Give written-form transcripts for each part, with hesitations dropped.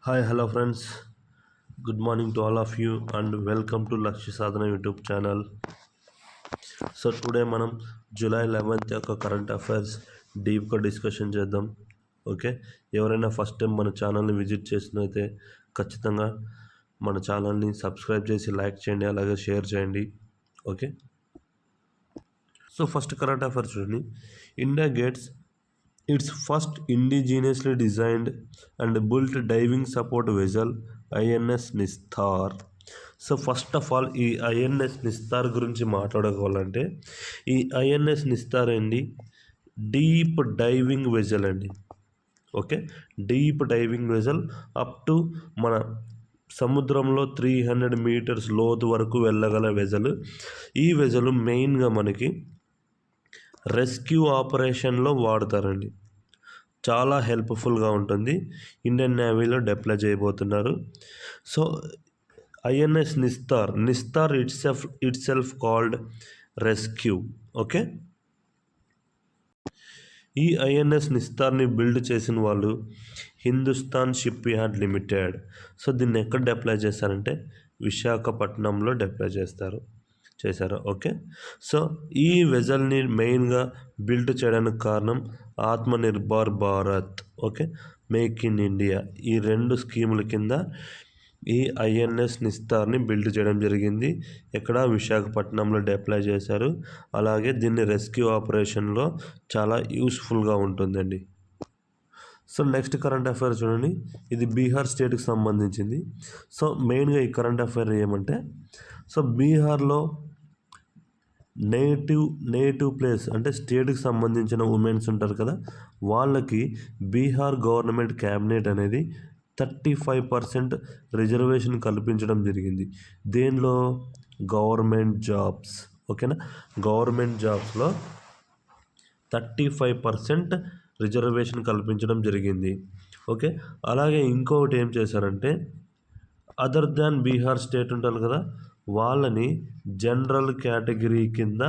Hi, hello friends. Good morning to all of you and welcome to Lakshya Sadhana YouTube channel. So today మనం July 11th యొక్క current affairs డీప్గా discussion చేద్దాం. Okay, ఎవరైనా first time మన ఛానల్ని visit చేసినైతే ఖచ్చితంగా మన ఛానల్ని సబ్స్క్రైబ్ చేసి లైక్ చేయండి, అలాగే షేర్ చేయండి. Okay, so first current affairs చూడండి. India gets its first indigenously designed and built diving support vessel INS Nistar. So first of all ఈ ఐఎన్ఎస్ నిస్తార్ గురించి మాట్లాడుకోవాలంటే ఈ ఐఎన్ఎస్ నిస్తార్ అండి డీప్ డైవింగ్ వెజల్ అండి. Okay, deep diving vessel up to మన సముద్రంలో 300 metres లోతు వరకు వెళ్ళగల వెజల్. ఈ వెజలు మెయిన్గా మనకి రెస్క్యూ ఆపరేషన్లో వాడతారండి. చాలా హెల్ప్ఫుల్గా ఉంటుంది. ఇండియన్ నేవీలో డిప్లాయ్ చేయబోతున్నారు. So INS Nistar it self called rescue. Okay, ఈ ఐఎన్ఎస్ నిస్తార్ని బిల్డ్ చేసిన వాళ్ళు Hindustan ship yard limited. So దీన్ని ఎక్కడ డిప్లాయ్ చేస్తారంటే విశాఖపట్నంలో డిప్లాయ్ చేశారు. ఓకే, సో ఈ వెజల్ని మెయిన్గా బిల్డ్ చేయడానికి కారణం Atmanirbhar Bharat, okay, make in India, ఈ రెండు స్కీముల కింద ఈ ఐఎన్ఎస్ నిస్తార్ని బిల్డ్ చేయడం జరిగింది. ఇక్కడ విశాఖపట్నంలో డిప్లాయ్ చేశారు. అలాగే దీన్ని రెస్క్యూ ఆపరేషన్లో చాలా యూస్ఫుల్గా ఉంటుందండి. సో నెక్స్ట్ కరెంట్ అఫైర్ చూడండి. ఇది బీహార్ స్టేట్కి సంబంధించింది. సో మెయిన్గా ఈ కరెంట్ అఫైర్ ఏమంటే, సో బీహార్లో నేటివ్ ప్లేస్ అంటే స్టేట్కి సంబంధించిన ఉమెన్స్ ఉంటారు కదా, వాళ్ళకి బీహార్ గవర్నమెంట్ క్యాబినెట్ అనేది 35% రిజర్వేషన్ కల్పించడం జరిగింది. దేనిలో? Government jobs. ఓకేనా, గవర్నమెంట్ జాబ్స్లో 35% రిజర్వేషన్ కల్పించడం జరిగింది. ఓకే, అలాగే ఇంకొకటి ఏం చేశారంటే అదర్ దాన్ బీహార్ స్టేట్ ఉంటారు కదా, వాళ్ళని జనరల్ కేటగిరీ కింద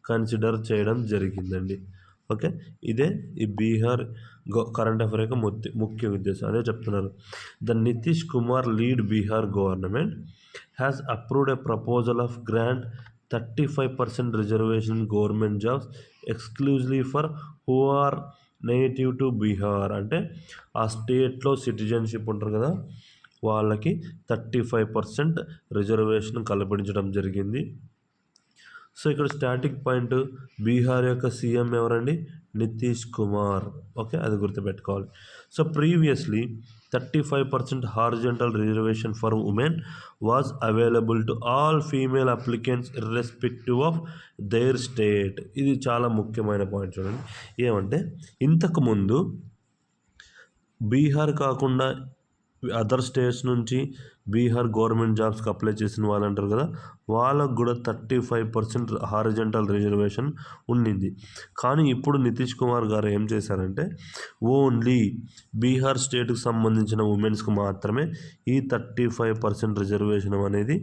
కన్సిడర్ చేయడం జరిగిందండి. ఓకే, ఇదే ఈ బీహార్ కరెంట్ అఫైర్ యొక్క ముఖ్య ఉద్దేశం. అదే చెప్తున్నారు. The Nitish Kumar led Bihar government has approved a proposal of grant 35% reservation government jobs exclusively for who are native to Bihar. అంటే ఆ స్టేట్లో సిటిజన్షిప్ ఉంటారు కదా, వాళ్ళకి 35% రిజర్వేషన్ కల్పించడం జరిగింది. సో ఇక్కడ స్టార్టింగ్ పాయింట్ బీహార్ యొక్క సీఎం ఎవరండి? నితీష్ కుమార్. ఓకే, అది గుర్తుపెట్టుకోవాలి. So previously 35% horizontal reservation for women was available to all female applicants irrespective of their state. ఇది చాలా ముఖ్యమైన పాయింట్ చూడండి. ఏమంటే ఇంతకుముందు బీహార్ కాకుండా అదర్ స్టేట్స్ నుంచి బీహార్ గవర్నమెంట్ జాబ్స్కి అప్లై చేసిన వాళ్ళు అంటారు కదా, వాళ్ళకు కూడా 35% హారిజంటల్ రిజర్వేషన్ ఉండింది. కానీ ఇప్పుడు నితీష్ కుమార్ గారు ఏం చేశారంటే ఓన్లీ బీహార్ స్టేట్కి సంబంధించిన ఉమెన్స్కి మాత్రమే ఈ 35% రిజర్వేషన్ అనేది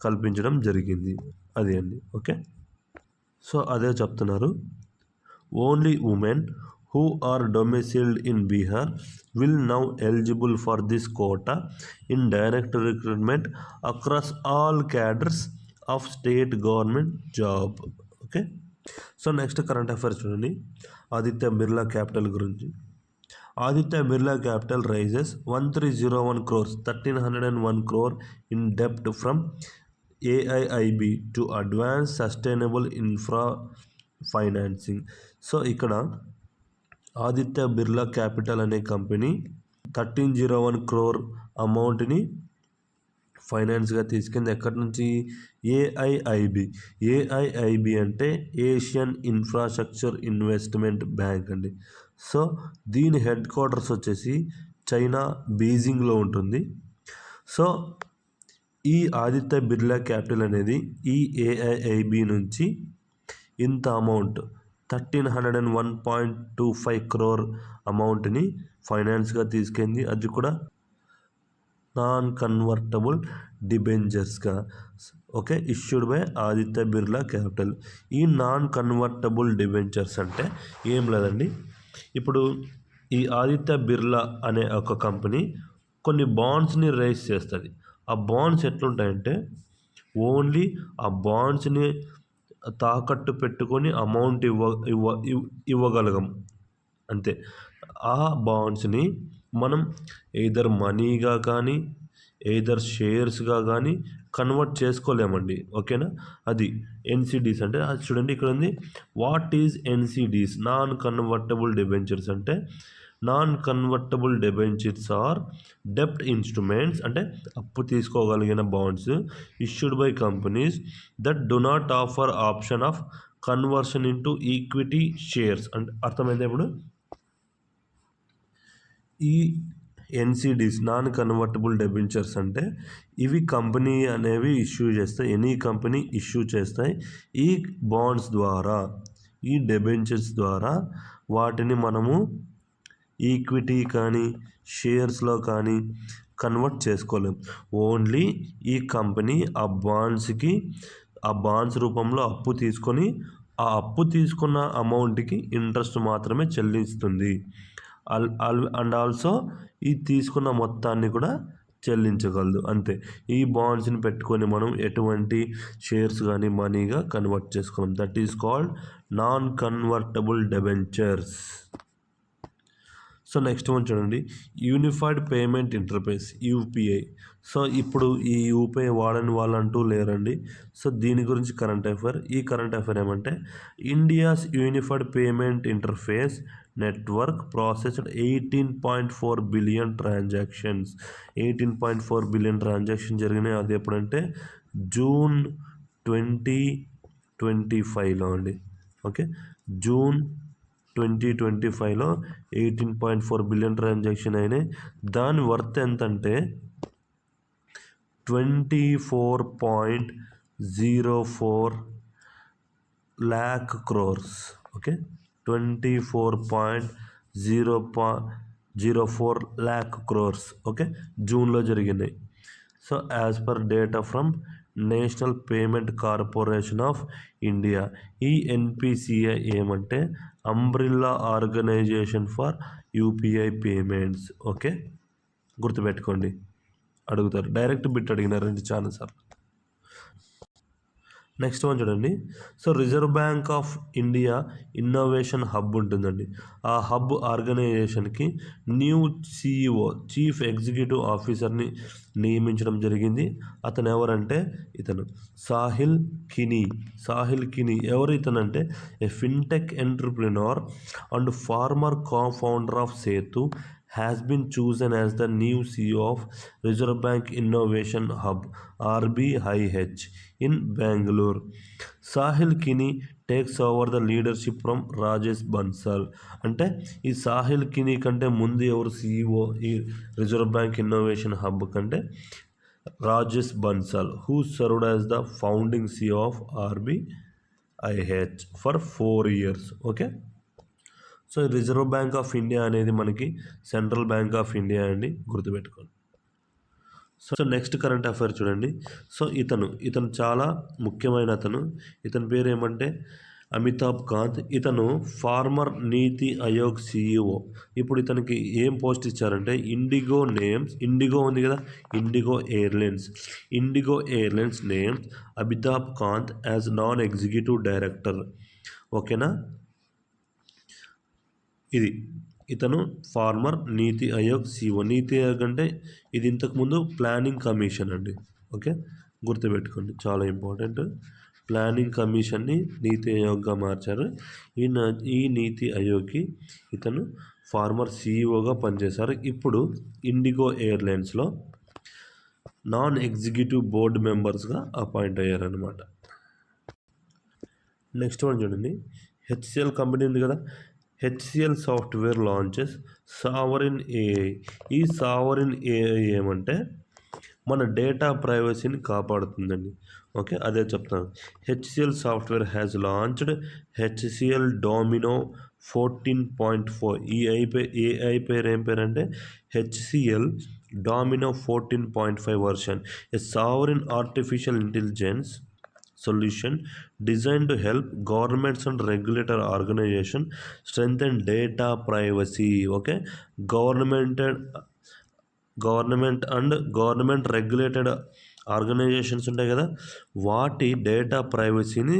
కల్పించడం జరిగింది. అది అండి. ఓకే, సో అదే చెప్తున్నారు. Only women who are domiciled in Bihar will now eligible for this quota in direct recruitment across all cadres of state government job. Okay, so next current affairs చూడండి. Aditya Birla capital గురించి. Aditya Birla capital raises 1301 crores 1301 crore in debt from AIIB to advance sustainable infra financing. So ఇక్కడ Aditya Birla capital అనే company 1301 crore అమౌంట్ని ఫైనాన్స్గా తీసుకుంది. ఎక్కడి నుంచి? AIIB అంటే Asian infrastructure investment bank అండి. సో దీని హెడ్ క్వార్టర్స్ వచ్చేసి చైనా బీజింగ్లో ఉంటుంది. సో ఈ ఆదిత్య బిర్లా క్యాపిటల్ అనేది ఈ ఏఐఐబి నుంచి ఇంత అమౌంట్ 1301.25 crore అమౌంట్ని ఫైనాన్స్గా తీసుకుంది. అది కూడా నాన్ కన్వర్టబుల్ డిబెంచర్స్గా. Okay, issued by Aditya Birla capital. ఈ నాన్ కన్వర్టబుల్ డిబెంచర్స్ అంటే ఏం లేదండి, ఇప్పుడు ఈ ఆదిత్య బిర్లా అనే ఒక కంపెనీ కొన్ని బాండ్స్ని రైజ్ చేస్తుంది. ఆ బాండ్స్ ఎట్లుంటాయంటే ఓన్లీ ఆ బాండ్స్ని తాకట్టు పెట్టుకొని అమౌంట్ ఇవ్వగలగం అంతే. ఆ బాండ్స్ని మనం ఎయిదర్ మనీగా కానీ ఎయిదర్ షేర్స్గా కానీ కన్వర్ట్ చేసుకోలేమండి. ఓకేనా? అది ఎన్సిడీస్ అంటే అది చూడండి ఇక్కడ ఉంది. What is NCDs? Non convertible debentures అంటే నాన్ కన్వర్టబుల్ డిబెంచర్స్ ఆర్ డెప్ట్ ఇన్స్ట్రుమెంట్స్ అంటే అప్పు తీసుకోగలిగిన bonds issued by companies that do not offer option of conversion into equity shares. అంటే అర్థమైంది ఇప్పుడు. ఈ ఎన్సిడీస్ నాన్ కన్వర్టబుల్ డెబెంచర్స్ అంటే ఇవి కంపెనీ అనేవి ఇష్యూ చేస్తాయి. ఎనీ కంపెనీ ఇష్యూ చేస్తాయి. ఈ బాండ్స్ ద్వారా ఈ డెబెంచర్స్ ద్వారా వాటిని మనము ఈక్విటీ కానీ షేర్స్లో కానీ కన్వర్ట్ చేసుకోలేం. ఓన్లీ ఈ కంపెనీ ఆ బాండ్స్ రూపంలో అప్పు తీసుకొని ఆ అప్పు తీసుకున్న అమౌంట్కి ఇంట్రెస్ట్ మాత్రమే చెల్లిస్తుంది. అండ్ ఆల్సో ఈ తీసుకున్న మొత్తాన్ని కూడా చెల్లించగలదు అంతే. ఈ బాండ్స్ని పెట్టుకొని మనం ఎటువంటి షేర్స్ కానీ మనీగా కన్వర్ట్ చేసుకోలేం. That is called non convertible debentures. So next one చూడండి, unified payment interface UPI. So ఇప్పుడు ఈ యూపీఐ వాడని వాళ్ళంటూ లేరండి. సో దీని గురించి కరెంట్ అఫైర్. ఈ కరెంట్ అఫైర్ ఏమంటే India's unified payment interface network processed 18.4 billion transactions. 18.4 billion transaction జరిగినాయి. అది ఎప్పుడంటే జూన్ 2025లో అండి. ఓకే, జూన్ 2025లో 18.4 బిలియన్ ట్రాన్సాక్షన్ అయినాయి. దాని వర్త్ ఎంతంటే 24.04 lakh crores. Okay, 24.04 lakh crores. Okay, జూన్లో జరిగినాయి. So as per data from national payment corporation of India. ఈ ఎన్పిసిఐ ఏమంటే umbrella organisation for UPI payments. Okay, గుర్తుపెట్టుకోండి, అడుగుతారు. డైరెక్ట్ బిట్ అడిగినారండి చాలాసార్లు. నెక్స్ట్ వన్ చూడండి. So reserve bank of India innovation hub ఉంటుందండి. ఆ హబ్ ఆర్గనైజేషన్కి న్యూ సిఇఓ చీఫ్ ఎగ్జిక్యూటివ్ ఆఫీసర్ని నియమించడం జరిగింది. అతను ఎవరంటే ఇతను సాహిల్ కినీ. ఎవరు ఇతనంటే a fintech entrepreneur and former co-founder ఆఫ్ Setu has been chosen as the new CEO of Reserve Bank Innovation Hub RBIH in Bangalore. Sahil Kini takes over the leadership from Rajesh Bansal. అంటే ఈ సాహిల్ కినీ కంటే ముందు ఎవరు CEO ఈ reserve bank innovation hub కంటే Rajesh Bansal, who served as the founding CEO of RBIH for 4 years. Okay, so reserve bank of India అనేది మనకి central bank of India అండి, గుర్తుపెట్టుకోండి. సో నెక్స్ట్ కరెంట్ అఫైర్ చూడండి. సో ఇతను చాలా ముఖ్యమైన ఇతని పేరు ఏమంటే అమితాబ్ కాంత్. ఇతను ఫార్మర్ నీతి ఆయోగ్ CEO. ఇప్పుడు ఇతనికి ఏం పోస్ట్ ఇచ్చారంటే ఇండిగో ఉంది కదా, IndiGo airlines names Amitabh Kant as non executive director. ఓకేనా, ఇతను ఫార్మర్ నీతి ఆయోగ్ CEO. నీతి ఆయోగ్ అంటే ఇది ఇంతకుముందు ప్లానింగ్ కమిషన్ అండి. ఓకే, గుర్తుపెట్టుకోండి, చాలా ఇంపార్టెంట్. ప్లానింగ్ కమిషన్ని నీతి ఆయోగ్గా మార్చారు. ఈ నీతి ఆయోగ్కి ఇతను ఫార్మర్ CEOగా పనిచేశారు. ఇప్పుడు ఇండిగో ఎయిర్లైన్స్లో నాన్ ఎగ్జిక్యూటివ్ బోర్డు మెంబర్స్గా అపాయింట్ అయ్యారనమాట. నెక్స్ట్ వన్ చూడండి, HCL కంపెనీ ఉంది కదా, HCL software launches sovereign AI. ఈ సావరిన్ AI ఏమంటే మన డేటా ప్రైవసీని కాపాడుతుందండి. ఓకే, అదే చెప్తాను. HCL software has launched HCL Domino 14.4. ఈ AI పేరు ఏం పేరంటే HCL Domino 14.5 version, A sovereign artificial intelligence solution designed to help governments and regulatory organizations strengthen data privacy. Okay, government regulated organisations ఉంటాయి కదా, వాటి data ప్రైవసీని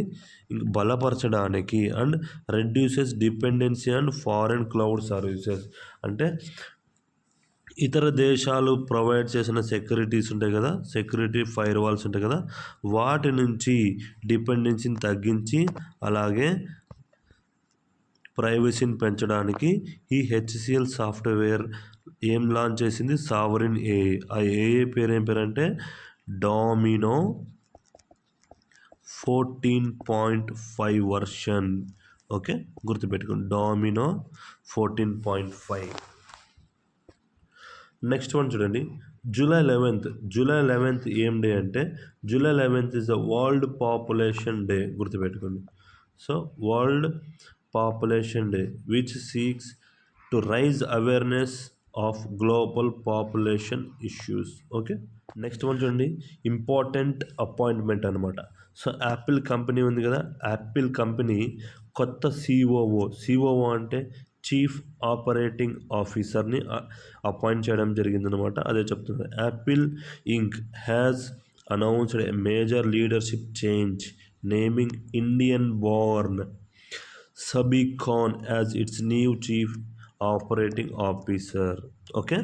బలపరచడానికి and reduces dependency and foreign cloud services. అంటే ఇతర దేశాలు ప్రొవైడ్ చేసిన securities ఉంటాయి కదా, సెక్యూరిటీ ఫైర్ వాల్స్ ఉంటాయి కదా, వాటి నుంచి డిపెండెన్సీని తగ్గించి అలాగే ప్రైవసీని పెంచడానికి ఈ హెచ్సిఎల్ సాఫ్ట్వేర్ ఏం లాంచ్ చేసింది, సావరిన్ ఏఐ. ఆ ఏఐ పేరు ఏం పేరు అంటే డామినో 14.5 వర్షన్. ఓకే, గుర్తుపెట్టుకోండి, డామినో 14.5. నెక్స్ట్ వన్ చూడండి, జూలై 11th ఏం డే అంటే July 11th is the world population day. గుర్తుపెట్టుకోండి. So world population day which seeks to raise awareness of global population issues. Okay, next one చూడండి, important appointment అనమాట. So Apple company ఉంది కదా, Apple company కొత్త COO అంటే chief operating ఆఫీసర్ని appoint చేయడం జరిగిందనమాట. అదే చెప్తుంది. Apple Inc has announced a major leadership change, naming Indian born Sabih Khan as its new chief operating officer. Okay,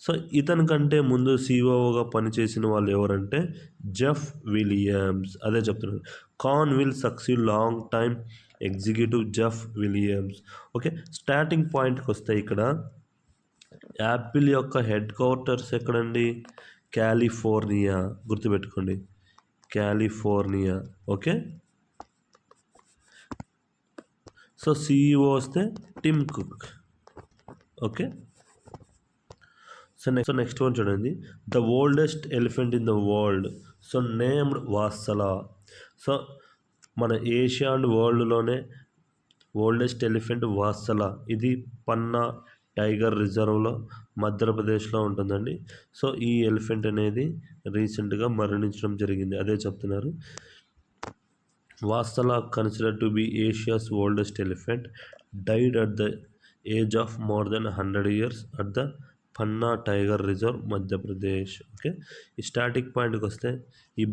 so ఇతని కంటే ముందు సిఓఓగా పనిచేసిన వాళ్ళు ఎవరంటే జెఫ్ విలియమ్స్. అదే చెప్తున్నారు. Khan will succeed long time executive Jeff Williams. Okay, starting పాయింట్కి వస్తే ఇక్కడ యాపిల్ యొక్క హెడ్ క్వార్టర్స్ ఎక్కడండి, కాలిఫోర్నియా. గుర్తుపెట్టుకోండి, కాలిఫోర్నియా. ఓకే, సో సిఇఓ వస్తే Tim Cook. Okay, so next one చూడండి, the oldest elephant in the world. So named Vatsala. So మన Asia and వరల్డ్లోనే ఓల్డెస్ట్ ఎలిఫెంట్ వాత్సలా. ఇది పన్నా టైగర్ రిజర్వ్లో మధ్యప్రదేశ్లో ఉంటుందండి. సో ఈ ఎలిఫెంట్ అనేది రీసెంట్గా మరణించడం జరిగింది. అదే చెప్తున్నారు. Vatsala considered to be Asia's oldest elephant died at the age of more than 100 years at the Panna tiger reserve, Madhya Pradesh. Okay, ఈ స్టాటిక్ పాయింట్కి వస్తే ఈ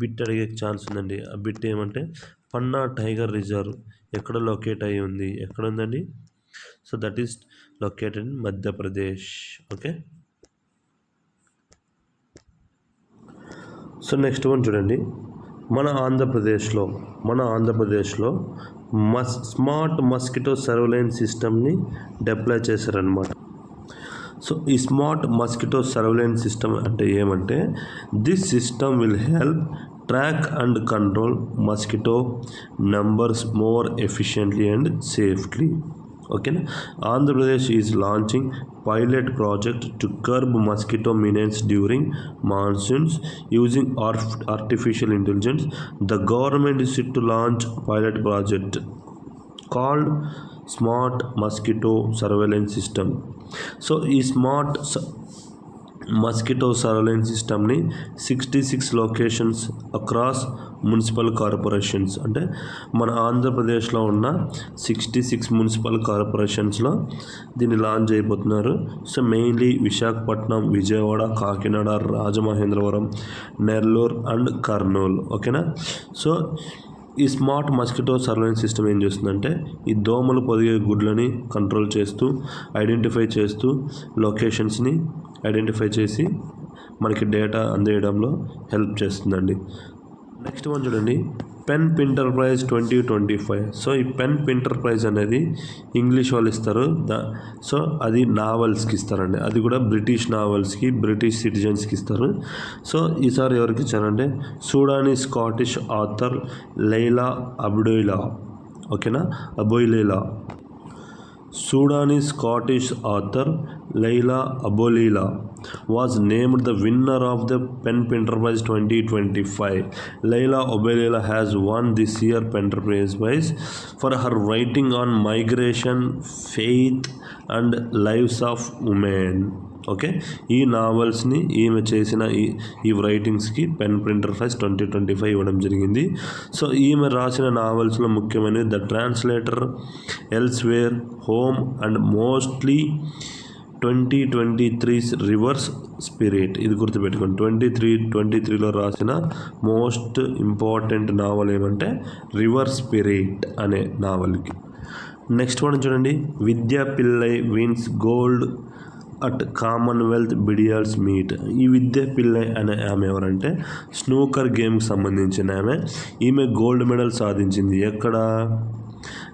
బిట్ అడిగే ఛాన్స్ ఉందండి. ఆ బిట్ ఏమంటే పన్నా టైగర్ రిజర్వ్ ఎక్కడ లొకేట్ అయ్యి ఉంది, ఎక్కడ ఉందండి? So that is located in Madhya Pradesh. Okay, so next one చూడండి, మన ఆంధ్రప్రదేశ్లో స్మార్ట్ మస్కిటో సర్వేలెన్స్ సిస్టమ్ని డిప్లాయ్ చేశారనమాట. సో ఈ స్మార్ట్ మస్కిటో సర్వేలెన్స్ సిస్టమ్ అంటే ఏమంటే this system will help track and control mosquito numbers more efficiently and safely. ఓకేనా, Andhra Pradesh is launching pilot project to curb mosquito menace during monsoons using artificial intelligence. The government is set to launch pilot project called Smart Mosquito Surveillance System. So ఈ smart mosquito surveillance సిస్టమ్ని 66 locations across municipal corporations, అంటే మన ఆంధ్రప్రదేశ్లో ఉన్న 66 municipal కార్పొరేషన్స్లో దీన్ని launch అయిపోతున్నారు. So mainly Visakhapatnam, Vijayawada, Kakinada, Rajamahendravaram, Nellore and Kurnool. ఓకేనా, so ఈ స్మార్ట్ మస్కిటో సర్వేలెన్స్ సిస్టమ్ ఏం చేస్తుందంటే ఈ దోమలు పొదిగే గుడ్లని కంట్రోల్ చేస్తూ ఐడెంటిఫై చేస్తూ లొకేషన్స్ని ఐడెంటిఫై చేసి మనకి డేటా అందేయడంలో హెల్ప్ చేస్తుందండి. నెక్స్ట్ వన్ చూడండి, పెన్ పింటర్ ప్రైజ్ 2025. సో ఈ పెన్ పింటర్ ప్రైజ్ అనేది ఇంగ్లీష్ వాళ్ళు ఇస్తారు. సో అది నావెల్స్కి ఇస్తారండి. అది కూడా బ్రిటిష్ నావెల్స్కి, బ్రిటిష్ సిటిజన్స్కి ఇస్తారు. సో ఈసారి ఎవరికి ఇచ్చారంటే సూడానీ స్కాటిష్ ఆథర్ లైలా అబోయిలా. ఓకేనా, అబోయిలా. Sudanese Scottish author Leila Abolila was named the winner of the Pen Pinter Prize 2025. Leila Abolila has won this year Pen Pinter Prize for her writing on migration, faith and lives of women. Okay, ఈ నావెల్స్ని ఈమె చేసిన ఈ రైటింగ్స్కి pen printer praise 2025 ఇవ్వడం జరిగింది. So ఈమె రాసిన నావెల్స్లో ముఖ్యమైనవి the translator, elsewhere, home and mostly 2023 rivers spirit. ఇది గుర్తుపెట్టుకోండి. 2023లో రాసిన మోస్ట్ ఇంపార్టెంట్ నావల్ ఏమంటే రివర్స్ స్పిరిట్ అనే నావల్కి. నెక్స్ట్ వన్ చూడండి, Vidya Pillai wins gold at Commonwealth billiards meet. ఈ విద్యా పిల్లై అనే ఆమె ఎవరంటే స్నూకర్ గేమ్కి సంబంధించిన ఆమె. ఈమె గోల్డ్ మెడల్ సాధించింది. ఎక్కడ?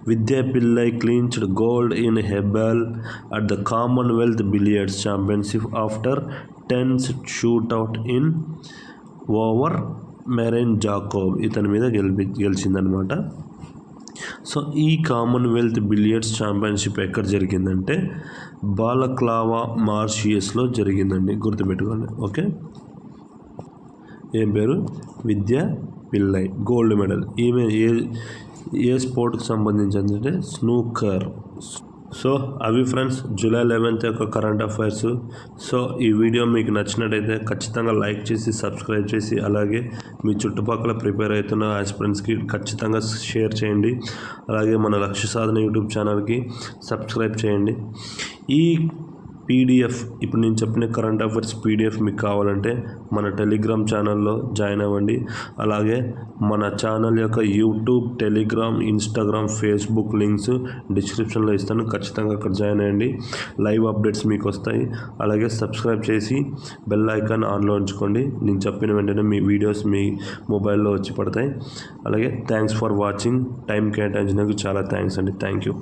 Vidya Pillai clinched gold in హెబెల్ at the Commonwealth billiards championship after tense shootout in over Marine Jacob. ఇతని మీద గెలిచిందనమాట. సో ఈ కామన్వెల్త్ బిలియర్డ్స్ ఛాంపియన్షిప్ ఎక్కడ జరిగిందంటే బాలక్లావా మారిషియస్లో జరిగిందండి. గుర్తుపెట్టుకోండి. ఓకే, ఏం పేరు? విద్యా పిల్లై, గోల్డ్ మెడల్. ఈమె ఏ స్పోర్ట్కి సంబంధించింది అంటే స్నూకర్. సో అవి ఫ్రెండ్స్ జూలై 11th యొక్క కరెంట్ అఫైర్స్. సో ఈ వీడియో మీకు నచ్చినట్టయితే ఖచ్చితంగా లైక్ చేసి సబ్స్క్రైబ్ చేసి అలాగే మీ చుట్టుపక్కల ప్రిపేర్ అవుతున్న ఆస్పిరెంట్స్కి ఖచ్చితంగా షేర్ చేయండి. అలాగే మన లక్ష్య సాధన యూట్యూబ్ ఛానల్కి సబ్స్క్రైబ్ చేయండి. ఈ పీడిఎఫ్, ఇప్పుడు నేను చెప్పిన కరెంట్ అఫైర్స్ పీడిఎఫ్ మీకు కావాలంటే మన టెలిగ్రామ్ ఛానల్లో జాయిన్ అవ్వండి. అలాగే మన ఛానల్ యొక్క YouTube, Telegram, Instagram, Facebook links డిస్క్రిప్షన్లో ఇస్తాను. ఖచ్చితంగా అక్కడ జాయిన్ అయ్యండి. లైవ్ అప్డేట్స్ మీకు వస్తాయి. అలాగే సబ్స్క్రైబ్ చేసి బెల్ ఐకాన్ ఆన్లో ఉంచుకోండి. నేను చెప్పిన వెంటనే మీ వీడియోస్ మీ మొబైల్లో వచ్చి పడతాయి. అలాగే థ్యాంక్స్ ఫర్ వాచింగ్. టైం కేటాయించినందుకు చాలా థ్యాంక్స్ అండి. Thank you.